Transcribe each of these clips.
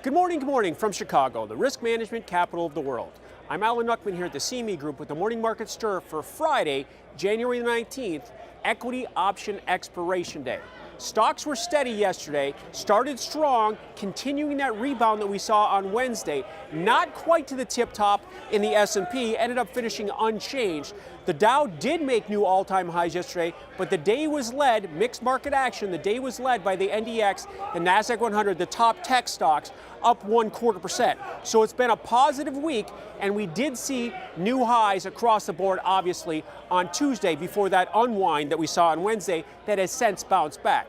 Good morning from Chicago, the risk management capital of the world. I'm Alan Nuckman here at the CME Group with the Morning Market Stir for Friday, January 19th, Equity Option Expiration Day. Stocks were steady yesterday, started strong, continuing that rebound that we saw on Wednesday. Not quite to the tip top in the S&P, ended up finishing unchanged. The Dow did make new all-time highs yesterday, but the day was led, mixed market action, the day was led by the NDX, the NASDAQ 100, the top tech stocks, up 0.25%. So it's been a positive week, and we did see new highs across the board, obviously, on Tuesday before that unwind that we saw on Wednesday that has since bounced back.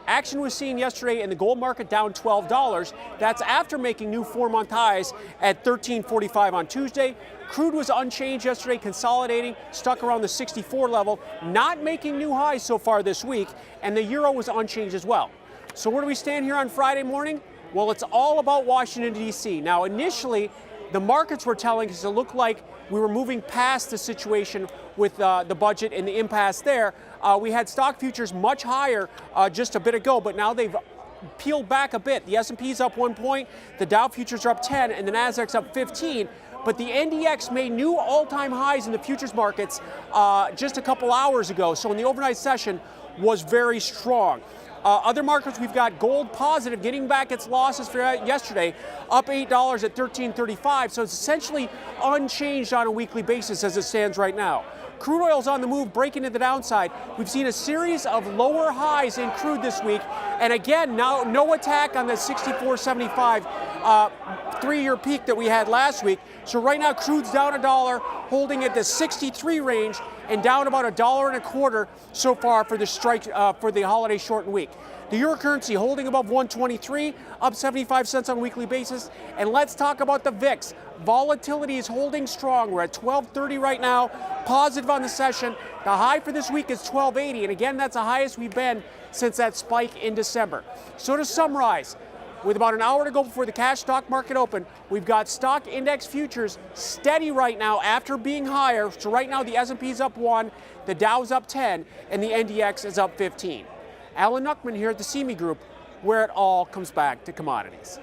Action was seen yesterday in the gold market down $12. That's after making new 4-month highs at $13.45 on Tuesday. Crude was unchanged yesterday, consolidating, stuck around the 64 level, not making new highs so far this week, and the euro was unchanged as well. So where do we stand here on Friday morning? Well, it's all about Washington, D.C. Now, initially, the markets were telling us it looked like we were moving past the situation with the budget and the impasse there. We had stock futures much higher just a bit ago, but now they've peeled back a bit. The S&P's up 1 point, the Dow futures are up 10, and the NASDAQ's up 15. But the NDX made new all-time highs in the futures markets just a couple hours ago. So in the overnight session was very strong. Other markets, we've got gold positive, getting back its losses for yesterday, up $8 at $13.35. So it's essentially unchanged on a weekly basis as it stands right now. Crude oil's on the move, breaking to the downside. We've seen a series of lower highs in crude this week. And again, now no attack on the 64.75 3-year peak that we had last week. So right now, crude's down $1, holding at the 63 range, and down about $1.25 so far for the for the holiday shortened week. The euro currency holding above 123, up 75 cents on a weekly basis. And let's talk about the VIX. Volatility is holding strong. We're at 1230 right now, positive on the session. The high for this week is 1280, and again, that's the highest we've been since that spike in December. So to summarize, with about an hour to go before the cash stock market open, we've got stock index futures steady right now after being higher. So right now the S&P's up 1, the Dow's up 10, and the NDX is up 15. Alan Nuckman here at the CME Group, where it all comes back to commodities.